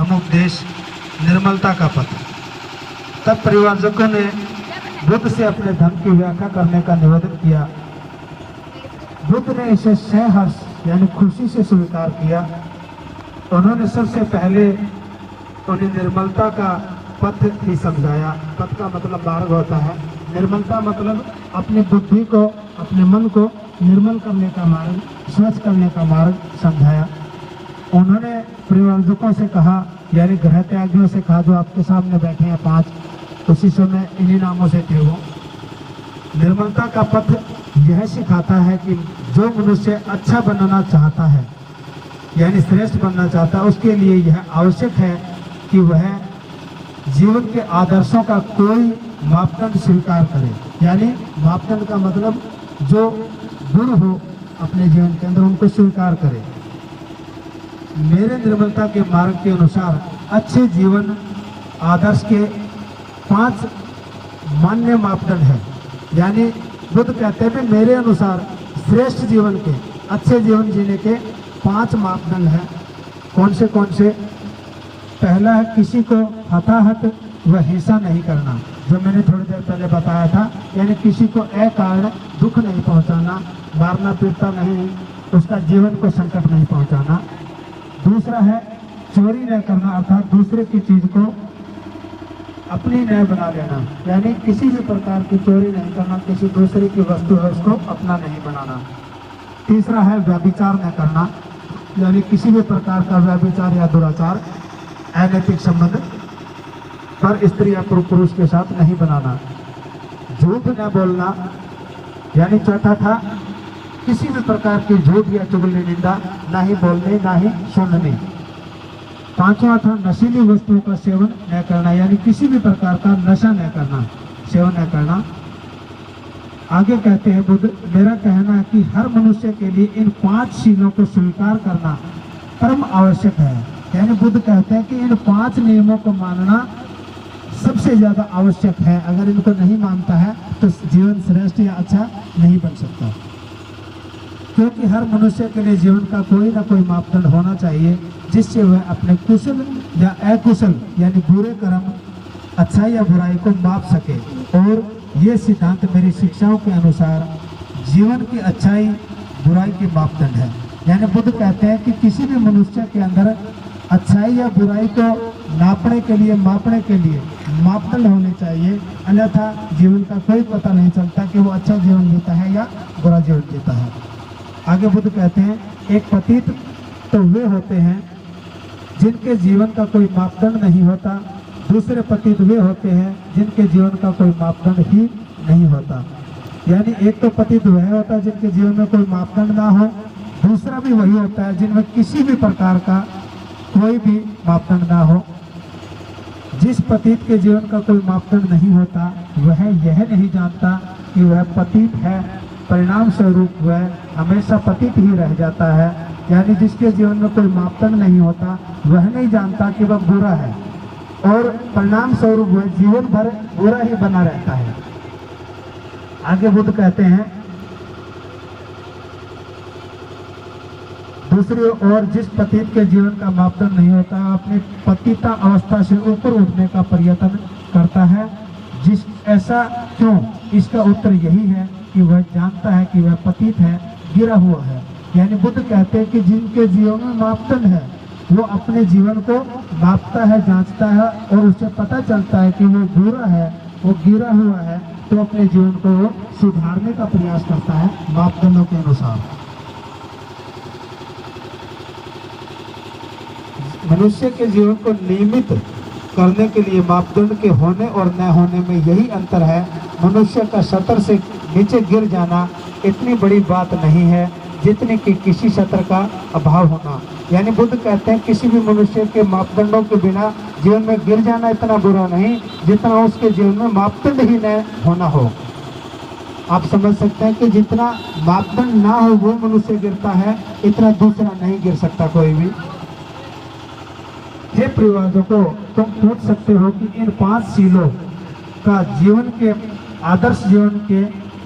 धर्मोपदेश निर्मलता का पथ। तब परिवारजनों ने बुद्ध से अपने धर्म की व्याख्या करने का निवेदन किया। बुद्ध ने इसे सहर्ष यानी खुशी से स्वीकार किया। उन्होंने सबसे पहले उन्हें निर्मलता का पथ ही समझाया। पथ का मतलब मार्ग होता है, निर्मलता मतलब अपनी बुद्धि को, अपने मन को निर्मल करने का मार्ग, स्वच्छ करने का मार्ग समझाया। उन्होंने परिवर्तकों से कहा, यानी ग्रह त्यागियों से कहा, जो आपके सामने बैठे हैं 5, उसी समय इन्हीं नामों से थे वो। निर्मलता का पथ यह सिखाता है कि जो मनुष्य अच्छा बनना चाहता है यानी श्रेष्ठ बनना चाहता है, उसके लिए यह आवश्यक है कि वह जीवन के आदर्शों का कोई मापदंड स्वीकार करे। यानी मापदंड का मतलब जो गुण हो अपने जीवन के अंदर उनको स्वीकार करे। मेरे निर्मलता के मार्ग के अनुसार अच्छे जीवन आदर्श के 5 मान्य मापदंड है। यानी बुद्ध कहते हैं मेरे अनुसार श्रेष्ठ जीवन के, अच्छे जीवन जीने के 5 मापदंड हैं। कौन से? पहला है किसी को हताहत व हिंसा नहीं करना, जो मैंने थोड़ी देर पहले बताया था। यानी किसी को अकारण दुख नहीं पहुंचाना, मारना पीटना नहीं, उसका जीवन को संकट नहीं पहुंचाना। दूसरा है चोरी न करना, अर्थात दूसरे की चीज को अपनी न बना लेना, यानी किसी भी प्रकार की चोरी नहीं करना, किसी दूसरे की वस्तु है उसको अपना नहीं बनाना। तीसरा है व्यभिचार न करना, यानी किसी भी प्रकार का व्यभिचार या दुराचार, अनैतिक संबंध पर स्त्री या पुरुष के साथ नहीं बनाना। झूठ न बोलना, यानी चौथा था किसी भी प्रकार की झूठ या चुगली निंदा ना ही बोलने ना ही सुनने। 5वां था नशीली वस्तुओं का सेवन न करना, यानी किसी भी प्रकार का नशा न करना, सेवन न करना। आगे कहते हैं बुद्ध, मेरा कहना है कि हर मनुष्य के लिए इन 5 शीलों को स्वीकार करना परम आवश्यक है। यानी बुद्ध कहते हैं कि इन 5 नियमों को मानना सबसे ज़्यादा आवश्यक है। अगर इनको नहीं मानता है तो जीवन श्रेष्ठ या अच्छा नहीं बन सकता, क्योंकि हर मनुष्य के लिए जीवन का कोई ना कोई मापदंड होना चाहिए जिससे वह अपने कुशल या अकुशल यानी बुरे कर्म, अच्छाई या बुराई को माप सके। और ये सिद्धांत मेरी शिक्षाओं के अनुसार जीवन की अच्छाई बुराई के मापदंड है। यानी बुद्ध कहते हैं कि किसी भी मनुष्य के अंदर अच्छाई या बुराई को नापने के लिए, मापने के लिए मापदंड होने चाहिए, अन्यथा जीवन का कोई पता नहीं चलता कि वो अच्छा जीवन जीता है या बुरा जीवन जीता है। आगे बुद्ध कहते हैं एक पतित तो वे होते हैं जिनके जीवन का कोई मापदंड नहीं होता, दूसरे पतित वे होते हैं जिनके जीवन का कोई मापदंड ही नहीं होता। यानी एक तो पतित वह होता है जिनके जीवन में कोई मापदंड ना हो, दूसरा भी वही होता है जिनमें किसी भी प्रकार का कोई भी मापदंड ना हो। जिस पतित के जीवन का कोई मापदंड नहीं होता वह यह नहीं जानता कि वह पतित है, परिणाम स्वरूप वह हमेशा पतित ही रह जाता है। यानी जिसके जीवन में कोई मापदंड नहीं होता वह नहीं जानता कि वह बुरा है, और परिणाम स्वरूप वह जीवन भर बुरा ही बना रहता है। आगे बुद्ध कहते हैं दूसरी ओर जिस पतित के जीवन का मापदंड नहीं होता अपनी पतिता अवस्था से ऊपर उठने का प्रयत्न करता है। जिस ऐसा क्यों? इसका उत्तर यही है कि वह जानता है कि वह पतित है, गिरा हुआ है। यानी बुद्ध कहते हैं कि जिनके जीवन में मापदंड है वो अपने जीवन को मापता है, जांचता है, और उसे पता चलता है कि वो बुरा है, वो गिरा हुआ है, तो अपने जीवन को वो सुधारने का प्रयास करता है मापदंडों के अनुसार। मनुष्य के जीवन को नियमित करने के लिए मापदंड के होने और न होने में यही अंतर है। मनुष्य का सतर से नीचे गिर जाना इतनी बड़ी बात नहीं है जितने कि किसी सतर का अभाव होना। यानी बुद्ध कहते हैं किसी भी मनुष्य के मापदंडों के बिना जीवन में गिर जाना इतना बुरा नहीं जितना उसके जीवन में मापदंड ही न होना हो। आप समझ सकते हैं कि जितना मापदंड ना हो वो मनुष्य गिरता है, इतना दूसरा नहीं गिर सकता कोई भी। हे परिवारजनों, तुम पूछ सकते हो कि इन 5 शीलों का जीवन के आदर्श जीवन के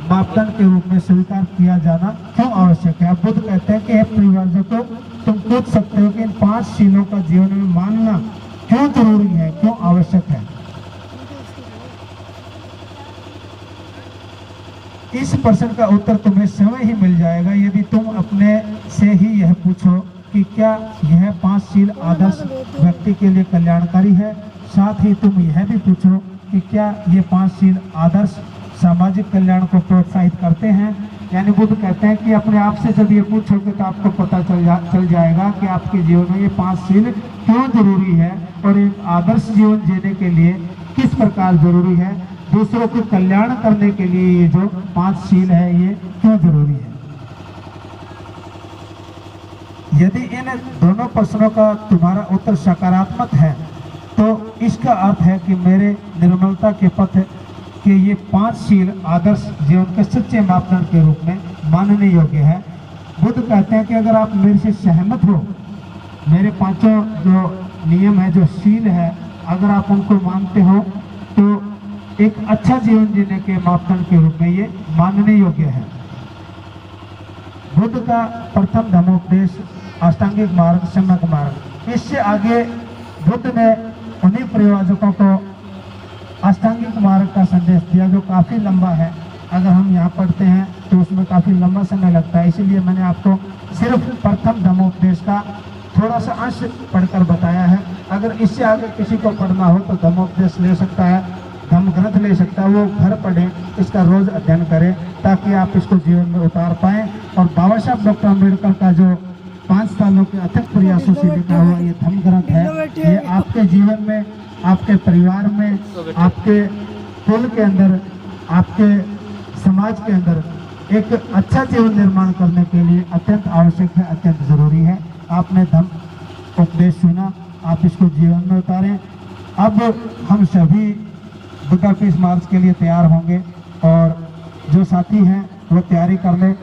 मापदंड के रूप में स्वीकार किया जाना क्यों आवश्यक है। बुद्ध कहते हैं कि हे परिवारजनों, तुम पूछ सकते हो कि इन 5 शीलों का जीवन में मानना प्रश्न का उत्तर तुम्हें स्वयं ही मिल जाएगा यदि तुम अपने से ही यह पूछो कि क्या यह 5 शील आदर्श व्यक्ति के लिए कल्याणकारी है। साथ ही तुम यह भी पूछो कि क्या ये 5 शील आदर्श सामाजिक कल्याण को प्रोत्साहित करते हैं। यानी बुद्ध कहते हैं कि अपने आप से जब ये पूछोगे तो आपको पता चल जाएगा कि आपके जीवन में ये 5 शील क्यों जरूरी है और एक आदर्श जीवन जीने के लिए किस प्रकार जरूरी है, दूसरों को कल्याण करने के लिए ये जो 5 शील है ये क्यों जरूरी है। यदि इन दोनों प्रश्नों का तुम्हारा उत्तर सकारात्मक है तो इसका अर्थ है कि मेरे निर्मलता के पथ के ये 5 शील आदर्श जीवन के सच्चे मापदंड के रूप में मानने योग्य है। बुद्ध कहते हैं कि अगर आप मेरे से सहमत हो, मेरे 5 जो नियम है, जो शील है, अगर आप उनको मानते हो तो एक अच्छा जीवन जीने के मापदंड के रूप में ये मानने योग्य है। बुद्ध का प्रथम धर्मोपदेश अष्टांगिक मार्ग, सम्यक मार्ग। इससे आगे बुद्ध ने उन्हीं प्रयोजकों को अष्टांगिक मार्ग का संदेश दिया जो काफ़ी लंबा है। अगर हम यहाँ पढ़ते हैं तो उसमें काफ़ी लंबा समय लगता है, इसीलिए मैंने आपको सिर्फ प्रथम धर्मोपदेश का थोड़ा सा अंश पढ़कर बताया है। अगर इससे आगे किसी को पढ़ना हो तो धर्मोपदेश ले सकता है, धम्म ग्रंथ ले सकता है, वो घर पढ़े, इसका रोज अध्ययन करें ताकि आप इसको जीवन में उतार पाएँ। और बाबा साहब डॉक्टर अम्बेडकर का जो 5 सालों के अथक प्रयासों से लिखा हुआ ये धम्म ग्रंथ है, ये आपके जीवन में, आपके परिवार में, आपके कुल के अंदर, आपके समाज के अंदर एक अच्छा जीवन निर्माण करने के लिए अत्यंत आवश्यक है, अत्यंत जरूरी है। आपने धम्म उपदेश सुना, आप इसको जीवन में उतारें। अब हम सभी बुद्धा के इस मार्च के लिए तैयार होंगे और जो साथी हैं वो तैयारी कर लें।